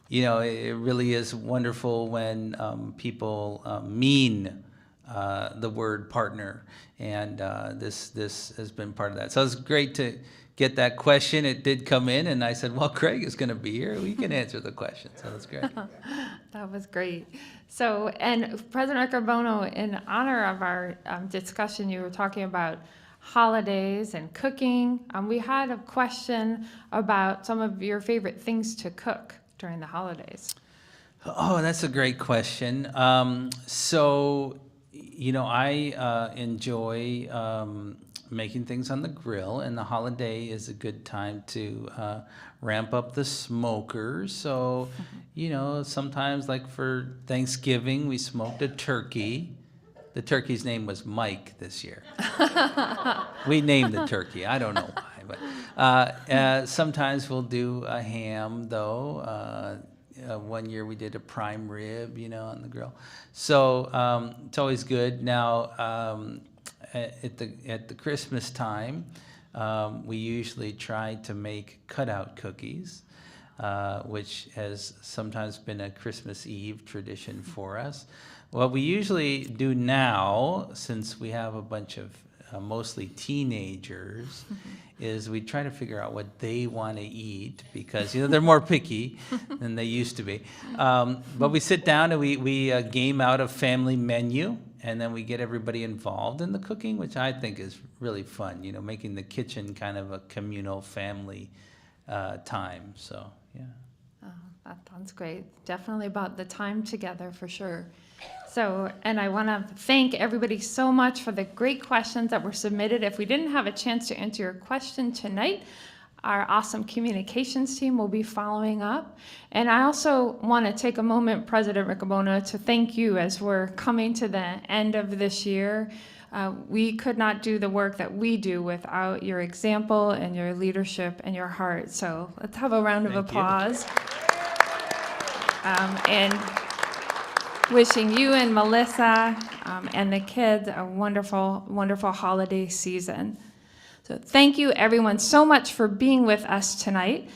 It really is wonderful when people mean the word partner, and this has been part of that. So it's great to get that question. It did come in, and I said, well, Craig is going to be here. We can answer the question, so that's great. That was great. So, and President Riccobono, in honor of our discussion, you were talking about holidays and cooking. We had a question about some of your favorite things to cook during the holidays. Oh, that's a great question. I enjoy making things on the grill, and the holiday is a good time to ramp up the smokers. So, sometimes like for Thanksgiving, we smoked a turkey. The turkey's name was Mike this year. We named the turkey. I don't know why, but sometimes we'll do a ham, though. One year we did a prime rib, on the grill. So it's always good. Now, at the Christmas time, we usually try to make cutout cookies, which has sometimes been a Christmas Eve tradition for us. What we usually do now, since we have a bunch of mostly teenagers, is we try to figure out what they want to eat, because they're more picky than they used to be. But we sit down and we game out a family menu, and then we get everybody involved in the cooking, which I think is really fun. Making the kitchen kind of a communal family time. So yeah. Oh, that sounds great. Definitely about the time together for sure. So, and I want to thank everybody so much for the great questions that were submitted. If we didn't have a chance to answer your question tonight, our awesome communications team will be following up. And I also want to take a moment, President Riccobono, to thank you as we're coming to the end of this year. We could not do the work that we do without your example and your leadership and your heart. So let's have a round of applause. And wishing you and Melissa and the kids a wonderful, wonderful holiday season. So thank you everyone so much for being with us tonight.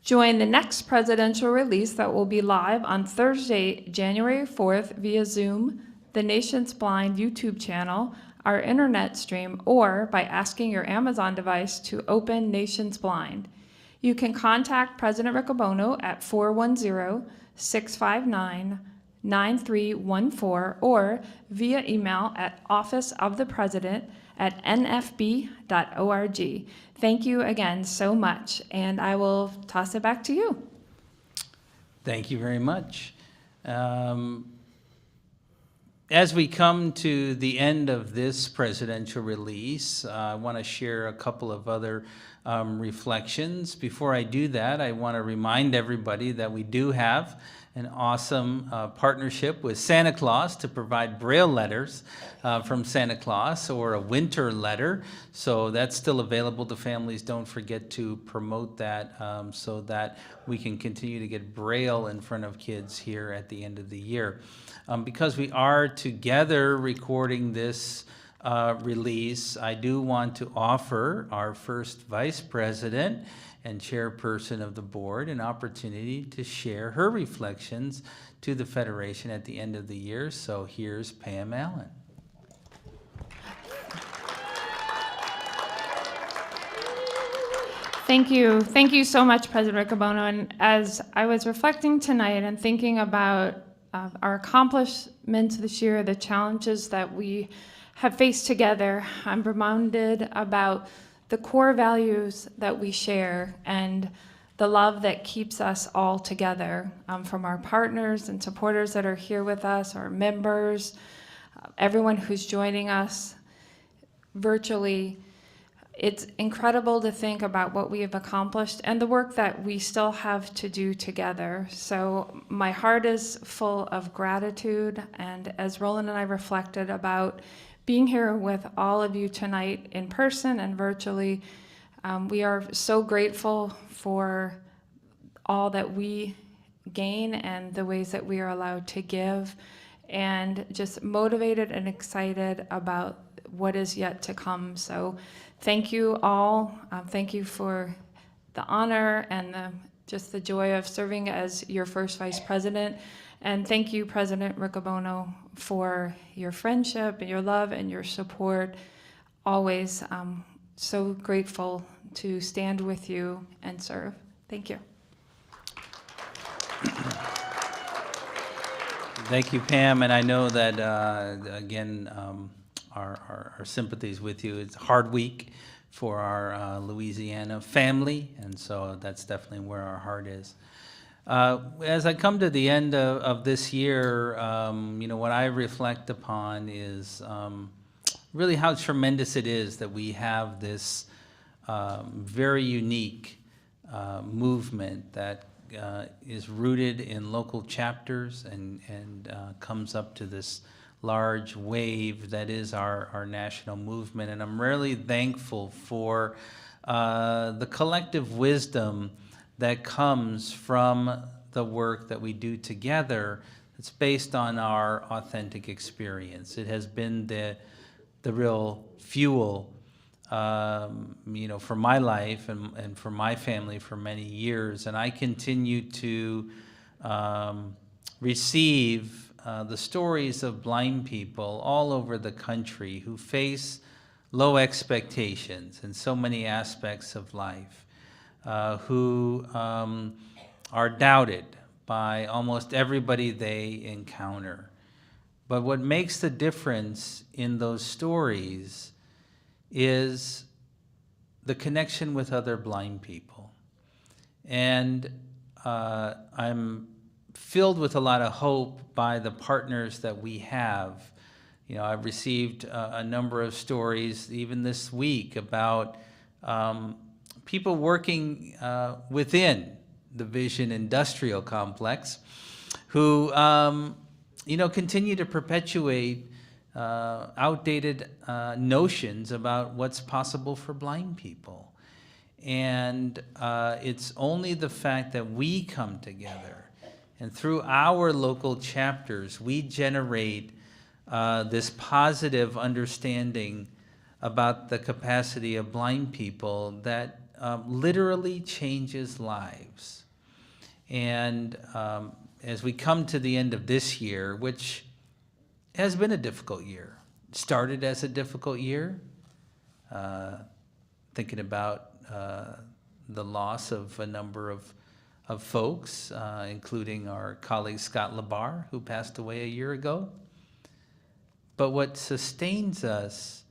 Join the next presidential release that will be live on Thursday, January 4th via Zoom, the Nation's Blind YouTube channel, our internet stream, or by asking your Amazon device to open Nation's Blind. You can contact President Riccobono at 410-659-9314 or via email at officeofthepresident@nfb.org. Thank you again so much, and I will toss it back to you. Thank you very much. As we come to the end of this presidential release, I want to share a couple of other reflections. Before I do that, I want to remind everybody that we do have an awesome partnership with Santa Claus to provide Braille letters from Santa Claus, or a winter letter. So that's still available to families. Don't forget to promote that so that we can continue to get Braille in front of kids here at the end of the year. Because we are together recording this release, I do want to offer our first vice president and chairperson of the board an opportunity to share her reflections to the Federation at the end of the year. So here's Pam Allen. Thank you. Thank you so much, President Riccobono. And as I was reflecting tonight and thinking about our accomplishments this year, the challenges that we have faced together, I'm reminded about the core values that we share and the love that keeps us all together, from our partners and supporters that are here with us, our members, everyone who's joining us. virtually, it's incredible to think about what we have accomplished and the work that we still have to do together. So my heart is full of gratitude, and as Roland and I reflected about being here with all of you tonight in person and virtually, we are so grateful for all that we gain and the ways that we are allowed to give, and just motivated and excited about what is yet to come. So thank you all. Thank you for the honor and just the joy of serving as your first vice president. And thank you, President Riccobono, for your friendship and your love and your support. Always so grateful to stand with you and serve. Thank you. Thank you, Pam, and I know that, again, our sympathies with you. It's a hard week for our Louisiana family, and so that's definitely where our heart is. As I come to the end of this year, what I reflect upon is really how tremendous it is that we have this very unique movement that is rooted in local chapters and comes up to this large wave that is our national movement. And I'm really thankful for the collective wisdom that comes from the work that we do together. It's based on our authentic experience. It has been the real fuel for my life and for my family for many years. And I continue to receive the stories of blind people all over the country who face low expectations in so many aspects of life, who are doubted by almost everybody they encounter. But what makes the difference in those stories is the connection with other blind people. And I'm filled with a lot of hope by the partners that we have. I've received a number of stories, even this week, about people working within the Vision Industrial Complex who, continue to perpetuate outdated notions about what's possible for blind people. And it's only the fact that we come together and through our local chapters, we generate this positive understanding about the capacity of blind people that literally changes lives. And as we come to the end of this year, which has been a difficult year, started as a difficult year, thinking about the loss of a number of folks, including our colleague Scott Labar, who passed away a year ago. But what sustains us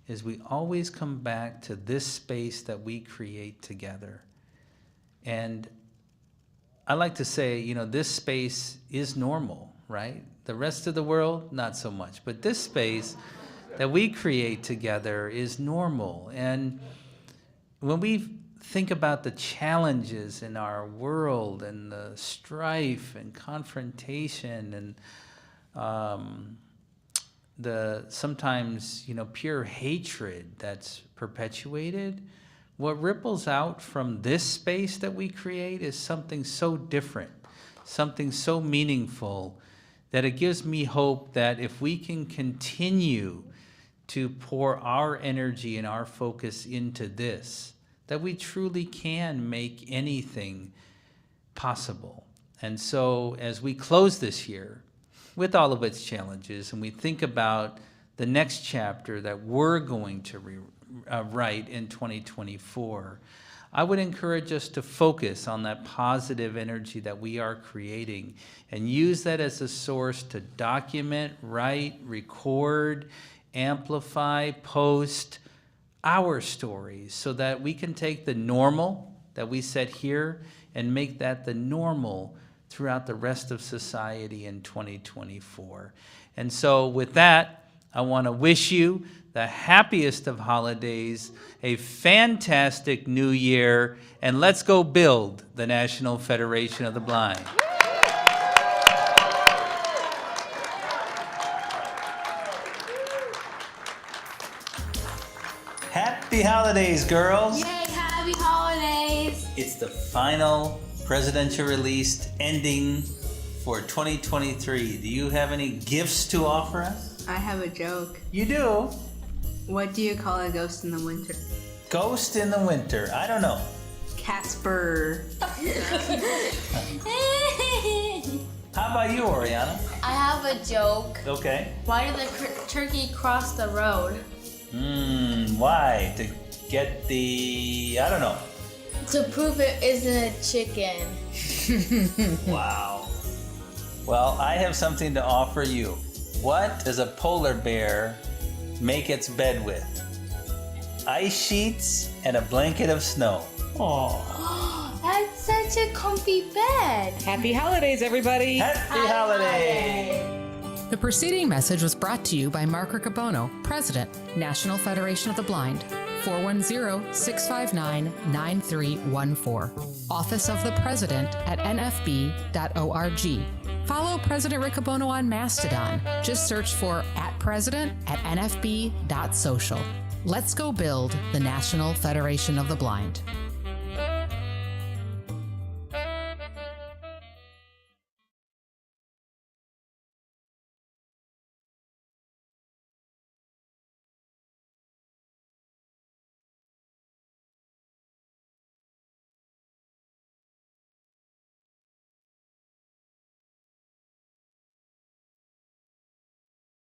is we always come back to this space that we create together. And I like to say, this space is normal, right? The rest of the world, not so much. But this space that we create together is normal. And when we think about the challenges in our world and the strife and confrontation and the sometimes, pure hatred that's perpetuated, what ripples out from this space that we create is something so different, something so meaningful, that it gives me hope that if we can continue to pour our energy and our focus into this, that we truly can make anything possible. And so as we close this year with all of its challenges, and we think about the next chapter that we're going to write in 2024, I would encourage us to focus on that positive energy that we are creating and use that as a source to document, write, record, amplify, post our stories so that we can take the normal that we set here and make that the normal throughout the rest of society in 2024. And so with that, I want to wish you the happiest of holidays, a fantastic new year, and let's go build the National Federation of the Blind. Happy holidays, girls! Yay, happy holidays! It's the final presidential released ending for 2023. Do you have any gifts to offer us? I have a joke. You do? What do you call a ghost in the winter? Ghost in the winter. I don't know. Casper. How about you, Oriana? I have a joke. Okay. Why did the turkey cross the road? Why? To get the... I don't know. To prove it isn't a chicken. Wow. Well, I have something to offer you. What does a polar bear make its bed with? Ice sheets and a blanket of snow. Oh, that's such a comfy bed. Happy holidays, everybody. Happy holidays! The preceding message was brought to you by Mark Riccobono, President, National Federation of the Blind, 410-659-9314. Office of the President at nfb.org. Follow President Riccobono on Mastodon. Just search for @president@nfb.social. Let's go build the National Federation of the Blind.